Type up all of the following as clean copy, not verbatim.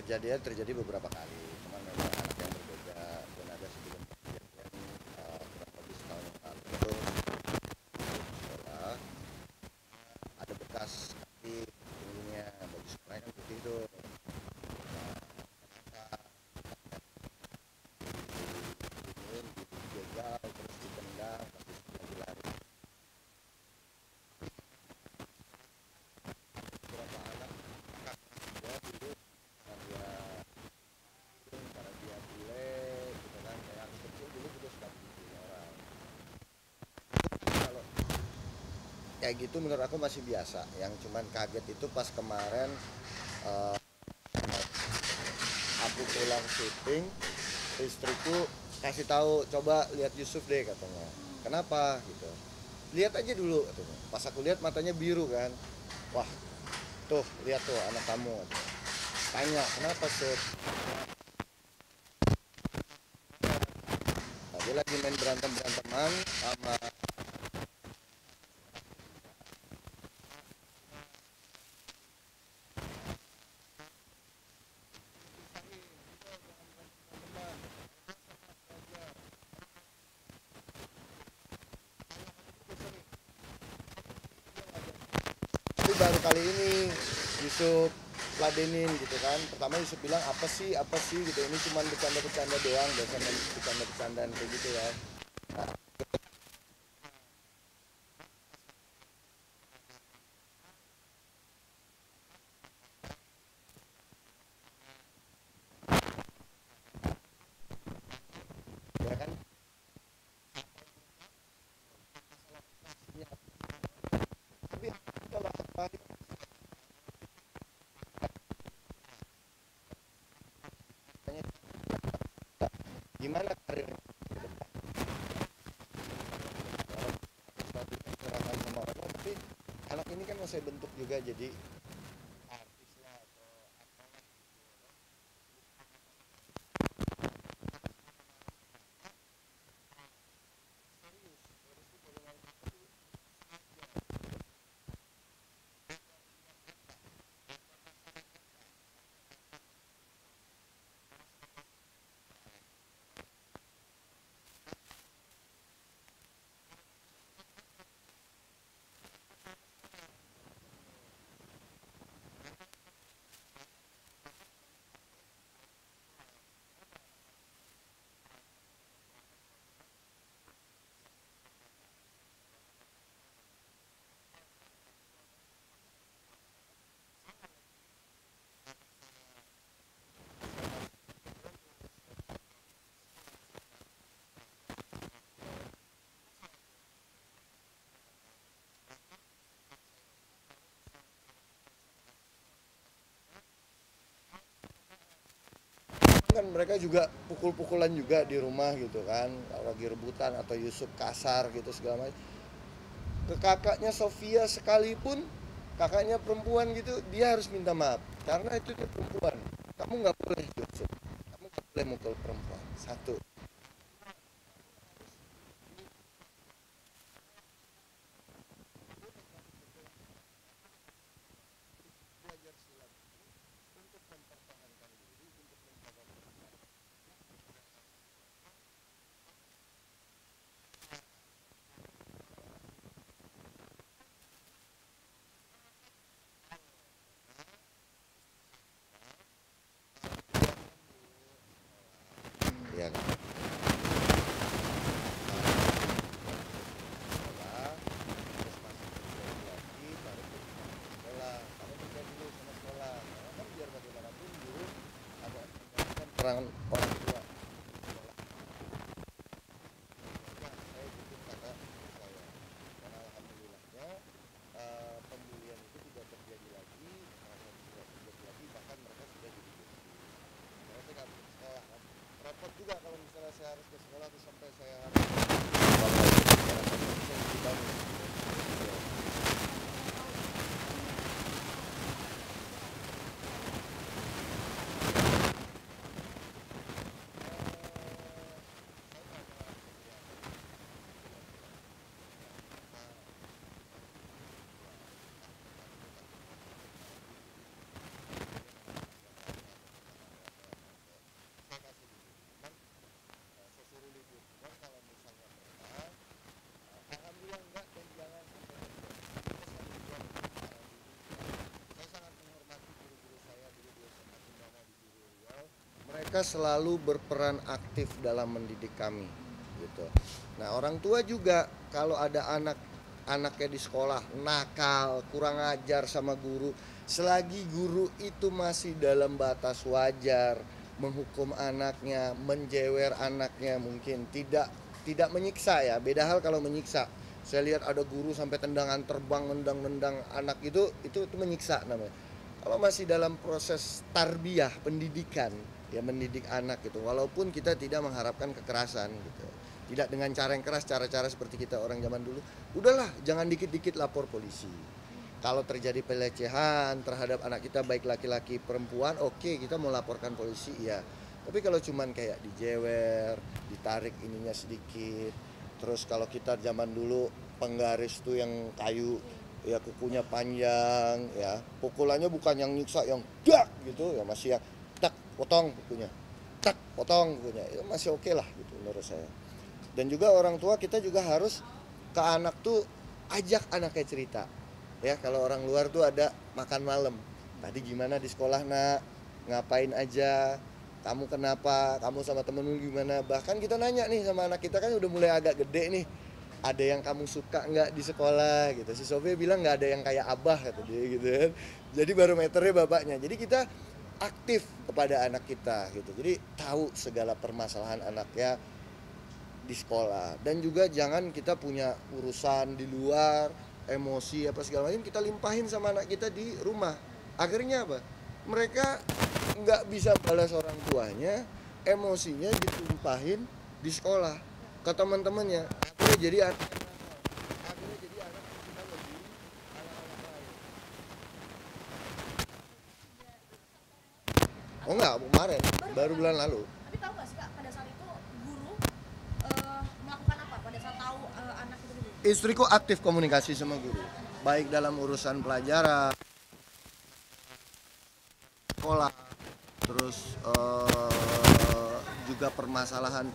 kejadian terjadi beberapa kali, cuman memang anak yang berbeda. Dan ada sebelum kejadian kurang lebih setahun yang lalu itu di sekolah ada bekas kaki ininya, baju sekolahnya kan putih tuh. Ini dijegal terus ditendang pas lagi lari. Beberapa anak kakak gua dulu karena dia bule gitu kan, kayak aku kecil dulu juga suka bikin orang. Kalau kayak gitu menurut aku masih biasa. Yang cuman kaget itu pas kemarin eh, aku pulang syuting, istriku kasih tahu, coba lihat Yusuf deh katanya. Kenapa gitu? Lihat aja dulu katanya. Pas aku lihat matanya biru kan. Wah, tuh lihat tuh anak kamu. Tanya kenapa Suf? Nah, dia lagi main berantem beranteman sama tapi baru kali ini Yusuf ladenin gitu kan. Pertama Yusuf bilang apa sih gitu, ini cuma bercanda-bercanda doang, biasanya bercanda-bercandaan kayak gitu ya. Nah, ya kan. Tapi kalau apa gimana karir diserahkan sama orang, tapi anak ini kan mau saya bentuk juga jadi artis lah atau apalah. Serius serius tuh baru nanti kan mereka juga pukul-pukulan juga di rumah gitu kan, kalau lagi rebutan atau Yusuf kasar gitu segala macam ke kakaknya Sofia sekalipun, kakaknya perempuan gitu, dia harus minta maaf karena itu dia perempuan. Kamu nggak boleh Yusuf, kamu nggak boleh mukul perempuan satu. Belajar silat untuk mempertahankan diri, untuk menjaga keluarga. Iya kan? Sekolah terus masuk lagi baru ke sekolah, kamu kerja dulu sama sekolah karena kan biar bagaimanapun dulu ada kan peran orang tua. Ya, saya bikin kakak saya dan alhamdulillahnya pembulian itu tidak terjadi lagi, kekerasan tidak terjadi lagi, bahkan mereka sudah dididik. Karena saya nggak bisa sekolah kan, repot juga kalau misalnya saya harus ke sekolah terus sampai saya harus kalau itu kekerasan itu saya jadi bangun. mereka selalu berperan aktif dalam mendidik kami gitu. Nah, orang tua juga kalau ada anaknya di sekolah nakal, kurang ajar sama guru, selagi guru itu masih dalam batas wajar, menghukum anaknya, menjewer anaknya, mungkin tidak menyiksa ya. Beda hal kalau menyiksa. Saya lihat ada guru sampai tendangan terbang, nendang anak itu menyiksa namanya. Kalau masih dalam proses tarbiyah, pendidikan, ya mendidik anak gitu. Walaupun kita tidak mengharapkan kekerasan gitu. Tidak dengan cara yang keras, cara-cara seperti kita orang zaman dulu. Udahlah, jangan dikit-dikit lapor polisi. Kalau terjadi pelecehan terhadap anak kita, baik laki-laki perempuan, oke, kita mau laporkan polisi ya. Tapi kalau cuman kayak dijewer, ditarik ininya sedikit, terus kalau kita zaman dulu penggaris tuh yang kayu, ya kukunya panjang, ya pukulannya bukan yang nyiksa, yang dak gitu, ya masih yang tak potong kukunya, tak potong kukunya, itu masih oke lah gitu menurut saya. Dan juga orang tua kita juga harus ke anak tuh ajak anaknya cerita. Ya, kalau orang luar tuh ada makan malam. Tadi gimana di sekolah nak? Ngapain aja? Kamu kenapa? Kamu sama temenmu gimana? Bahkan kita nanya nih sama anak kita, kan udah mulai agak gede nih. Ada yang kamu suka nggak di sekolah gitu. Si Sofia bilang nggak ada yang kayak abah kata dia gitu kan. Jadi barometernya bapaknya. Jadi kita aktif kepada anak kita gitu. Jadi tahu segala permasalahan anaknya di sekolah. Dan juga jangan kita punya urusan di luar, emosi apa segala macam kita limpahin sama anak kita di rumah. Akhirnya apa? Mereka nggak bisa balas orang tuanya, emosinya ditumpahin di sekolah ke teman-temannya. Akhirnya jadi anak kita lebih anak-anak lain. Oh enggak, kemarin baru bulan lalu. Tapi tahu nggak sih Kak, pada saat itu guru melakukan apa pada saat tahu anak itu dulu? Istriku aktif komunikasi sama guru, baik dalam urusan pelajaran, sekolah, terus juga permasalahan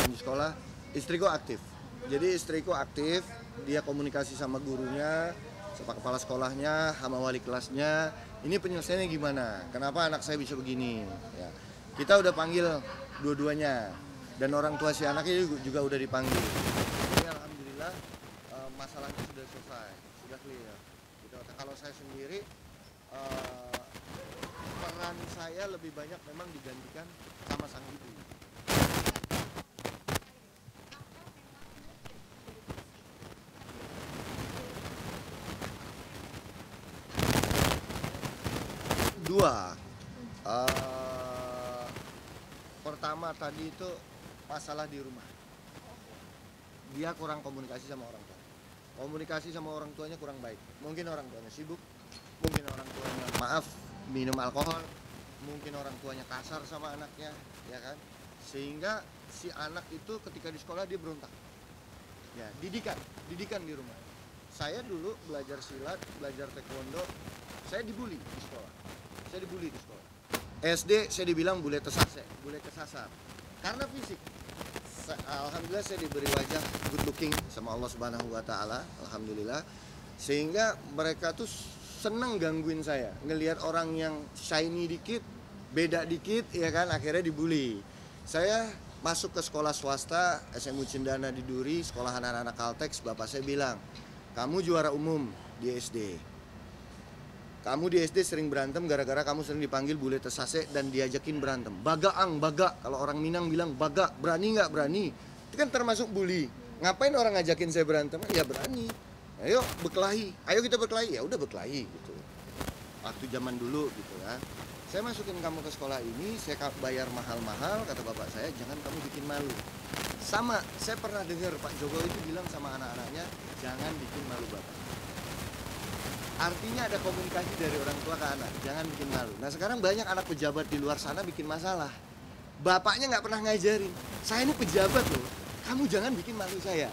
di sekolah. Istriku aktif. Jadi istriku aktif, dia komunikasi sama gurunya, sama kepala sekolahnya, sama wali kelasnya. Ini penyelesaiannya gimana? Kenapa anak saya bisa begini? Ya. Kita udah panggil dua-duanya, dan orang tua si anaknya juga udah dipanggil. Jadi alhamdulillah masalahnya sudah selesai, sudah clear. Gitu. Kalau saya sendiri, peran saya lebih banyak memang digantikan sama sang ibu. Dua, pertama tadi itu masalah di rumah. Dia kurang komunikasi sama orang tua. Komunikasi sama orang tuanya kurang baik. Mungkin orang tuanya sibuk, mungkin orang tuanya minum alkohol, mungkin orang tuanya kasar sama anaknya, ya kan? Sehingga si anak itu ketika di sekolah dia berontak. Ya, didikan di rumah. Saya dulu belajar silat, belajar taekwondo, saya dibully di sekolah. SD saya dibilang bule kesasar karena fisik. Alhamdulillah saya diberi wajah good looking sama Allah Subhanahu wa taala, alhamdulillah. Sehingga mereka tuh seneng gangguin saya, ngelihat orang yang shiny dikit, beda dikit, ya kan, akhirnya dibully. Saya masuk ke sekolah swasta, SMU Cendana di Duri, sekolah anak-anak Caltex. Bapak saya bilang, kamu juara umum di SD. Kamu di SD sering berantem gara-gara kamu sering dipanggil bule tesase dan diajakin berantem. Baga, kalau orang Minang bilang baga, berani nggak berani? Itu kan termasuk bully. Ngapain orang ngajakin saya berantem? Ya berani. Ayo berkelahi, ayo kita berkelahi. Ya udah berkelahi gitu. Waktu zaman dulu gitu ya. Saya masukin kamu ke sekolah ini, saya bayar mahal-mahal, kata bapak saya, jangan kamu bikin malu. Sama, saya pernah dengar Pak Jokowi itu bilang sama anak-anaknya, jangan bikin malu bapak. Artinya ada komunikasi dari orang tua ke anak, jangan bikin malu. Nah sekarang banyak anak pejabat di luar sana bikin masalah. Bapaknya nggak pernah ngajarin, saya ini pejabat loh, kamu jangan bikin malu saya.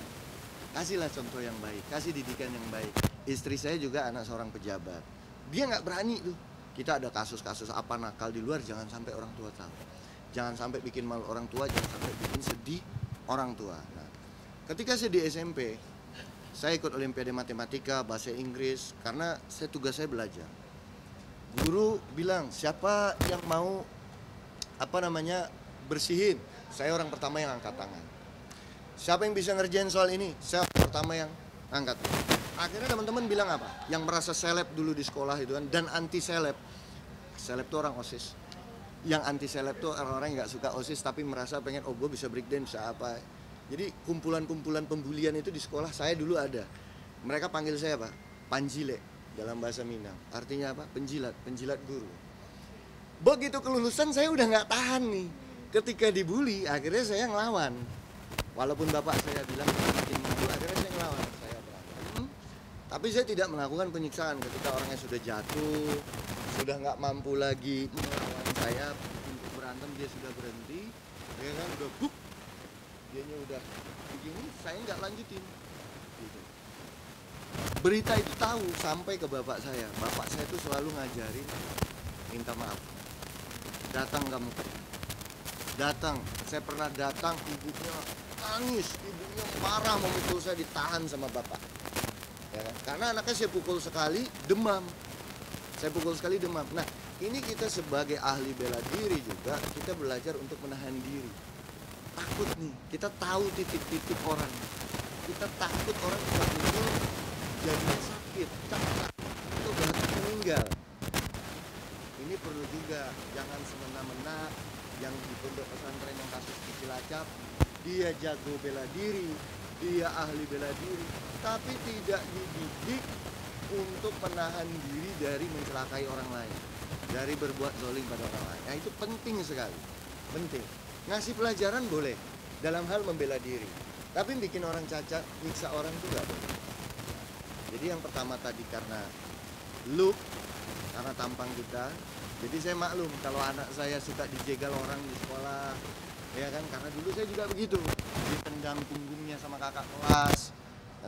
Kasihlah contoh yang baik, kasih didikan yang baik. Istri saya juga anak seorang pejabat, dia nggak berani tuh. Kita ada kasus-kasus apa nakal di luar, jangan sampai orang tua tahu. Jangan sampai bikin malu orang tua, jangan sampai bikin sedih orang tua. Nah, ketika saya di SMP, saya ikut Olimpiade Matematika, Bahasa Inggris, karena tugas saya belajar. Guru bilang, siapa yang mau apa namanya, bersihin. Saya orang pertama yang angkat tangan. Siapa yang bisa ngerjain soal ini? Saya orang pertama yang angkat. Akhirnya teman-teman bilang apa? Yang merasa seleb dulu di sekolah itu kan, dan anti seleb. Seleb itu orang OSIS. Yang anti seleb tuh orang-orang yang nggak suka OSIS tapi merasa pengen, oh gue bisa breakdance, bisa apa. Jadi kumpulan-kumpulan pembulian itu di sekolah saya dulu ada. Mereka panggil saya apa? Panjile dalam bahasa Minang. Artinya apa? Penjilat, penjilat guru. Begitu kelulusan saya udah nggak tahan nih. Ketika dibully, akhirnya saya ngelawan. Walaupun bapak saya bilang bikin malu, akhirnya saya ngelawan. Saya berantem. Tapi saya tidak melakukan penyiksaan ketika orangnya sudah jatuh, sudah nggak mampu lagi melawan saya untuk berantem, dia sudah berhenti, ya kan, udah buk, dianya udah begini, saya nggak lanjutin. Gitu. Berita itu tahu sampai ke bapak saya. Bapak saya itu selalu ngajarin minta maaf. Datang kamu, datang. Saya pernah datang, ibunya nangis, ibunya marah memukul saya, ditahan sama bapak. Ya kan? Karena anaknya saya pukul sekali demam. Saya pukul sekali demam. Nah, ini kita sebagai ahli bela diri juga kita belajar untuk menahan diri. Takut nih, kita tahu titik-titik orang. Kita takut orang kita pukul jadinya sakit, cacat, atau bahkan meninggal. Ini perlu juga, jangan semena-mena yang di pondok pesantren yang kasus di Cilacap, dia jago bela diri, dia ahli bela diri, tapi tidak dididik untuk menahan diri dari mencelakai orang lain, dari berbuat zalim pada orang lain. Nah, itu penting sekali, penting. Ngasih pelajaran boleh dalam hal membela diri, tapi bikin orang cacat, nyiksa orang itu nggak boleh. Jadi yang pertama tadi karena look, karena tampang kita. Jadi saya maklum kalau anak saya suka dijegal orang di sekolah, ya kan, karena dulu saya juga begitu, ditendang punggungnya sama kakak kelas,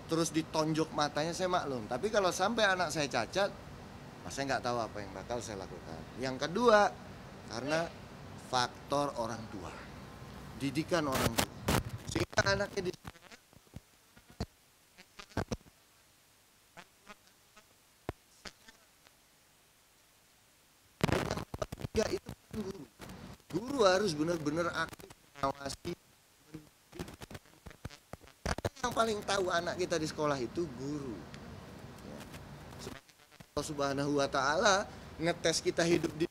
terus ditonjok matanya, saya maklum. Tapi kalau sampai anak saya cacat, saya nggak tahu apa yang bakal saya lakukan. Yang kedua, karena faktor orang tua, didikan orang tua, sehingga anaknya itu guru. Guru harus benar-benar aktif mengawasi. Yang paling tahu anak kita di sekolah itu guru. Allah Subhanahu wa Ta'ala ngetes kita hidup di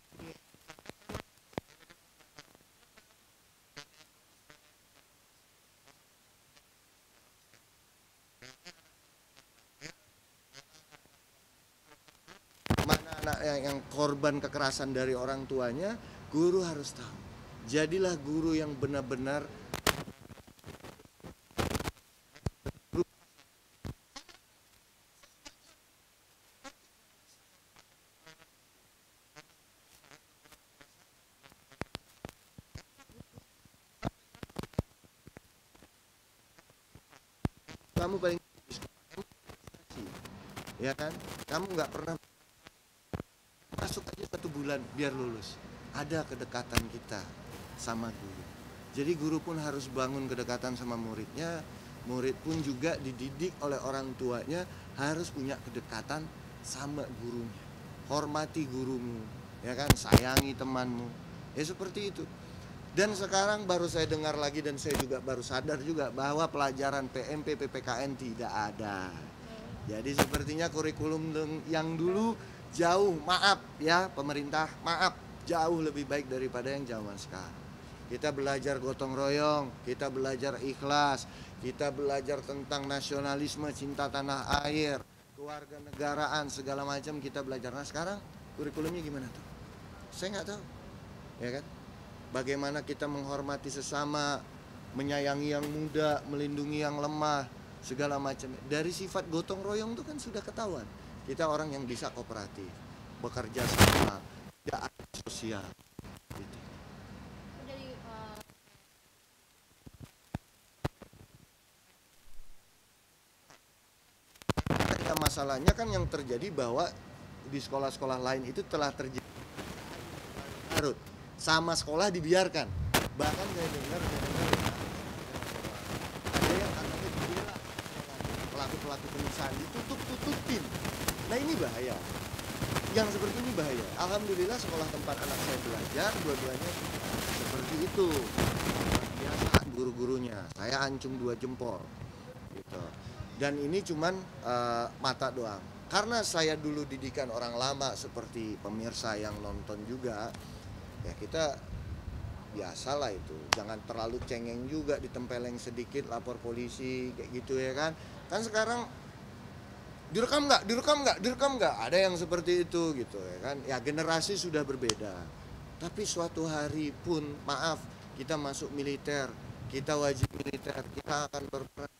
mana anak yang korban kekerasan dari orang tuanya, guru harus tahu. Jadilah guru yang benar-benar kamu paling ya kan, kamu nggak pernah masuk aja 1 bulan biar lulus. Ada kedekatan kita sama guru. Jadi guru pun harus bangun kedekatan sama muridnya. Murid pun juga dididik oleh orang tuanya harus punya kedekatan sama gurunya. Hormati gurumu, ya kan, sayangi temanmu. Ya seperti itu. Dan sekarang baru saya dengar lagi dan saya juga baru sadar juga bahwa pelajaran PMP PPKN tidak ada. Jadi sepertinya kurikulum yang dulu jauh, maaf ya pemerintah, maaf, jauh lebih baik daripada yang zaman sekarang. Kita belajar gotong royong, kita belajar ikhlas, kita belajar tentang nasionalisme, cinta tanah air, keluarga negaraan, segala macam kita belajar. Nah sekarang kurikulumnya gimana tuh? Saya nggak tahu, ya kan? Bagaimana kita menghormati sesama, menyayangi yang muda, melindungi yang lemah, segala macam. Dari sifat gotong royong itu kan sudah ketahuan. Kita orang yang bisa kooperatif, bekerja sama, tidak ada sosial. Gitu. Jadi Ya, masalahnya kan yang terjadi bahwa di sekolah-sekolah lain itu telah terjadi larut. Sama sekolah dibiarkan. Bahkan saya dengar ada yang katanya dibela pelaku-pelaku penyiksaan, ditutup-tutupin. Nah ini bahaya. yang seperti ini bahaya. Alhamdulillah sekolah tempat anak saya belajar dua-duanya seperti itu. Luar biasa guru-gurunya, saya ancung 2 jempol gitu. Dan ini cuman mata doang. Karena saya dulu didikan orang lama seperti pemirsa yang nonton juga, ya kita biasalah itu. Jangan terlalu cengeng juga, ditempeleng sedikit lapor polisi kayak gitu ya kan. Kan sekarang direkam nggak, ada yang seperti itu gitu ya kan. Ya generasi sudah berbeda. Tapi suatu hari pun maaf, kita masuk militer, kita wajib militer, kita akan berperan